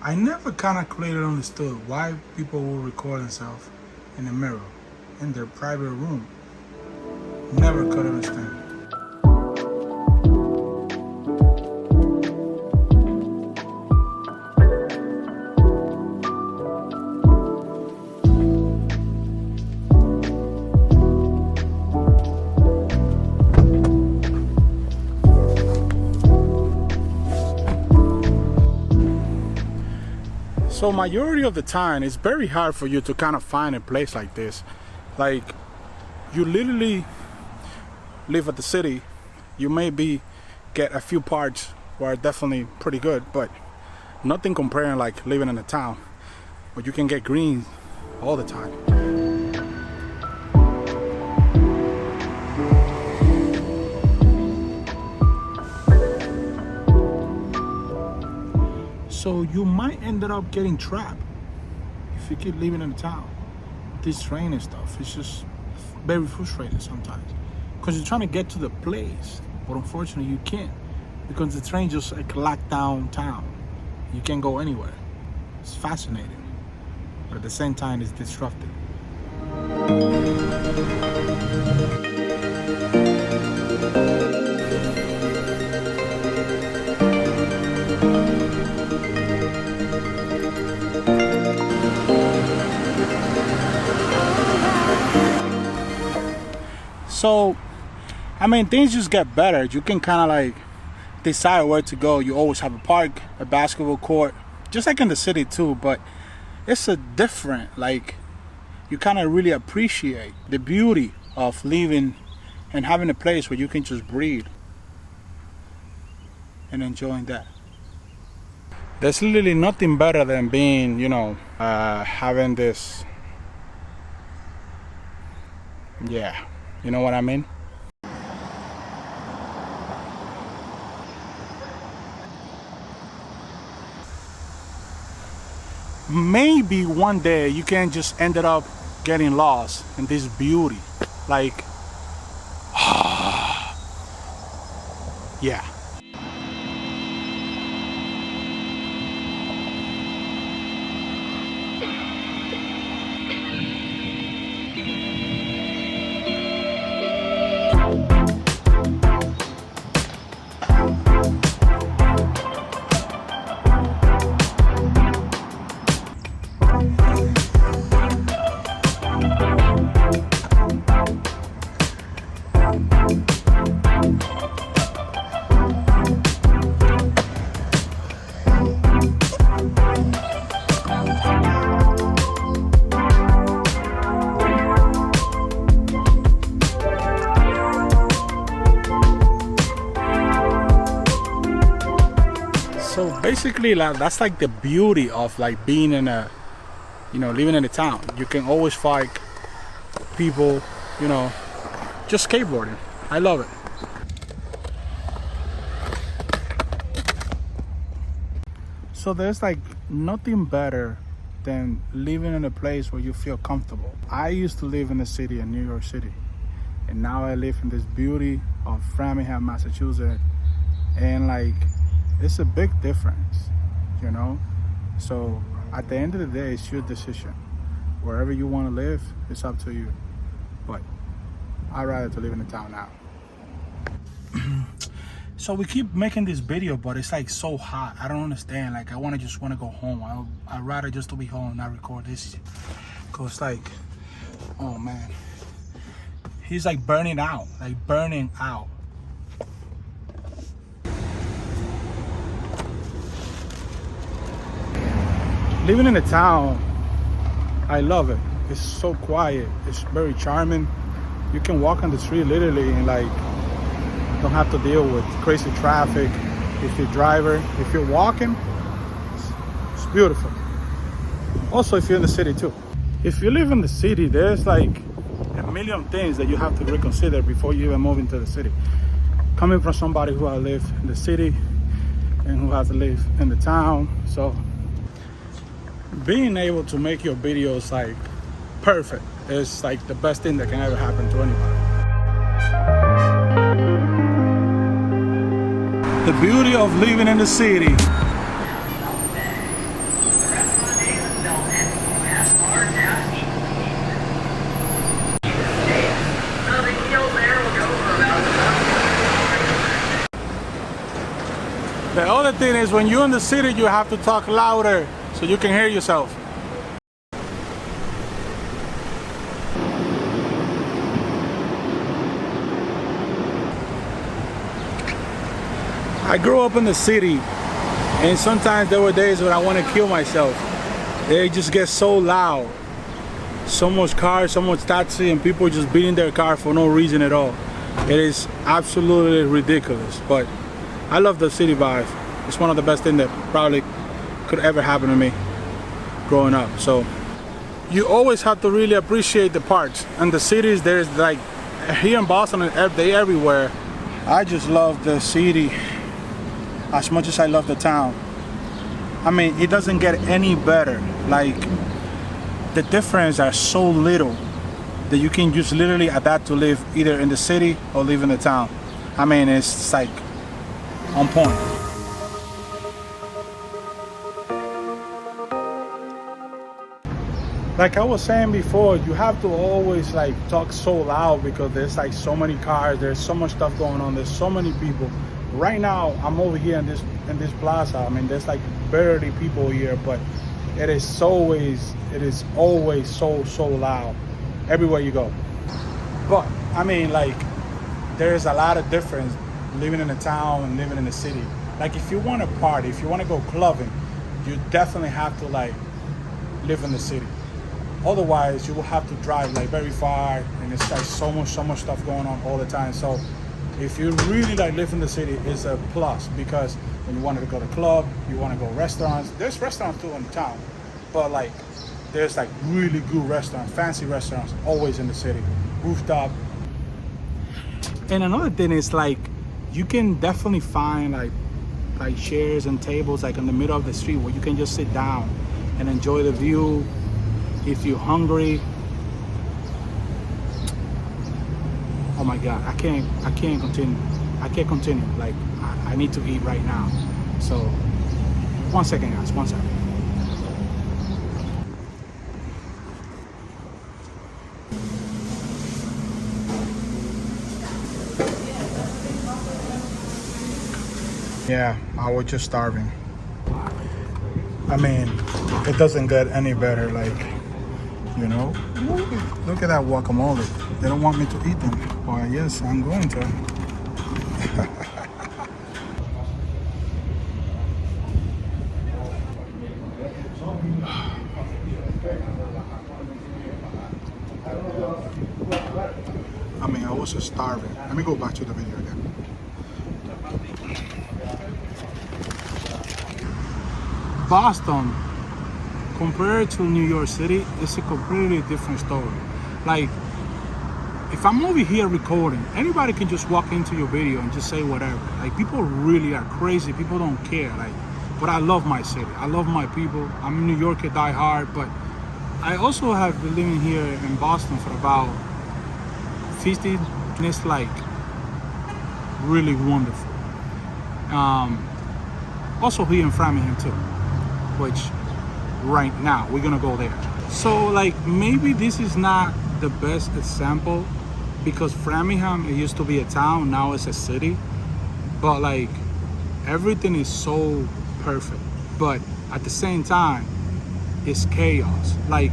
I never kind of clearly understood why people will record themselves in a mirror in their private room. Never could understand. So majority of the time, it's very hard for you to kind of find a place like this. Like, you literally live at the city. You maybe get a few parts where are definitely pretty good, but nothing comparing like living in a town where you can get green all the time. So you might end up getting trapped if you keep living in the town. This rain and stuff, it's just very frustrating sometimes. Because you're trying to get to the place, but unfortunately you can't. Because the train just like locked down town. You can't go anywhere. It's fascinating, but at the same time it's disruptive. So, I mean, things just get better. You can kind of like decide where to go. You always have a park, a basketball court, just like in the city too, but it's a different, like, you kind of really appreciate the beauty of living and having a place where you can just breathe and enjoying that. There's literally nothing better than being, having this, you know what I mean? Maybe one day you can just ended up getting lost in this beauty. Like, yeah. So basically, like, that's like the beauty of like being in a, living in a town. You can always find people, just skateboarding. I love it. So there's like nothing better than living in a place where you feel comfortable. I used to live in the city in New York City, and now I live in this beauty of Framingham, Massachusetts, and like, it's a big difference, So at the end of the day, it's your decision. Wherever you want to live, it's up to you. But I'd rather to live in the town now. So we keep making this video, but it's like so hot. I don't understand. Like, I just want to go home. I'd rather just to be home and not record this. Cause like, oh man, he's like burning out. Living in a town, I love it. It's so quiet. It's very charming. You can walk on the street literally and like don't have to deal with crazy traffic. If you're a driver, if you're walking, it's beautiful. Also, if you're in the city too. If you live in the city, there's like a million things that you have to reconsider before you even move into the city. Coming from somebody who has lived in the city and who has lived in the town, so being able to make your videos like perfect is like the best thing that can ever happen to anybody. The beauty of living in the city. The other thing is when you're in the city, you have to talk louder so you can hear yourself. I grew up in the city, and sometimes there were days when I want to kill myself. They just get so loud. So much cars, so much taxi, and people just beating their car for no reason at all. It is absolutely ridiculous, but I love the city vibe. It's one of the best things that probably could ever happen to me growing up. So you always have to really appreciate the parts. And the cities, there's like, here in Boston and they everywhere. I just love the city as much as I love the town. I mean, it doesn't get any better. Like, the difference are so little that you can just literally adapt to live either in the city or live in the town. I mean, it's like on point. Like I was saying before, you have to always like talk so loud because there's like so many cars, there's so much stuff going on, there's so many people. Right now, I'm over here in this plaza. I mean, there's like barely people here, but it is always so loud everywhere you go. But I mean, like, there's a lot of difference living in a town and living in the city. Like, if you want to party, if you want to go clubbing, you definitely have to like live in the city. Otherwise, you will have to drive like very far, and it's like so much stuff going on all the time. So if you really like live in the city, it's a plus, because when you want to go to club, you want to go restaurants. There's restaurants too in the town, but like there's like really good restaurants, fancy restaurants, always in the city, rooftop. And another thing is like you can definitely find like chairs and tables like in the middle of the street where you can just sit down and enjoy the view. If you're hungry, oh my God, I can't continue. I can't continue. Like I need to eat right now. So 1 second, guys, 1 second. Yeah, I was just starving. I mean, it doesn't get any better, like, you know? Look at that guacamole. They don't want me to eat them. Why, yes, I'm going to. I mean, I was just starving. Let me go back to the video again. Boston, compared to New York City, it's a completely different story. Like, if I'm over here recording, anybody can just walk into your video and just say whatever. Like, people really are crazy. People don't care. Like, but I love my city. I love my people. I'm a New Yorker, die hard, but I also have been living here in Boston for about 15, and it's like really wonderful. Also here in Framingham too, which right now we're gonna go there. So like maybe this is not the best example because Framingham, it used to be a town, now it's a city, but like everything is so perfect, but at the same time it's chaos. Like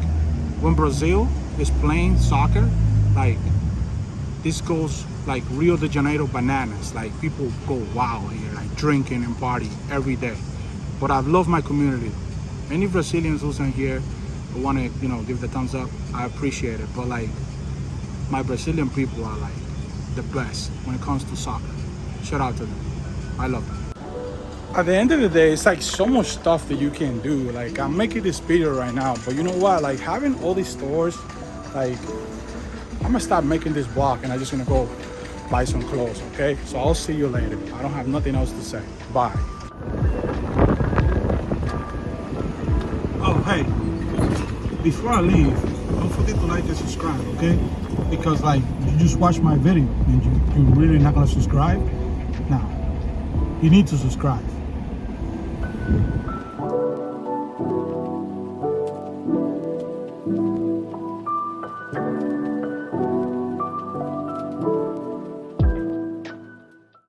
when Brazil is playing soccer, like this goes like Rio de Janeiro bananas. Like people go wild here, like drinking and party every day. But I've loved my community. Any Brazilians who's in here who want to, you know, give the thumbs up, I appreciate it. But like my Brazilian people are like the best when it comes to soccer. Shout out to them. I love them. At the end of the day, it's like so much stuff that you can do. Like I'm making this video right now, but you know what? Like having all these stores, like I'm gonna stop making this vlog and I'm just gonna go buy some clothes, okay? So I'll see you later. I don't have nothing else to say. Bye. Oh, hey, before I leave, don't forget to like and subscribe, okay? Because like, you just watched my video and you're really not gonna subscribe? Now, you need to subscribe.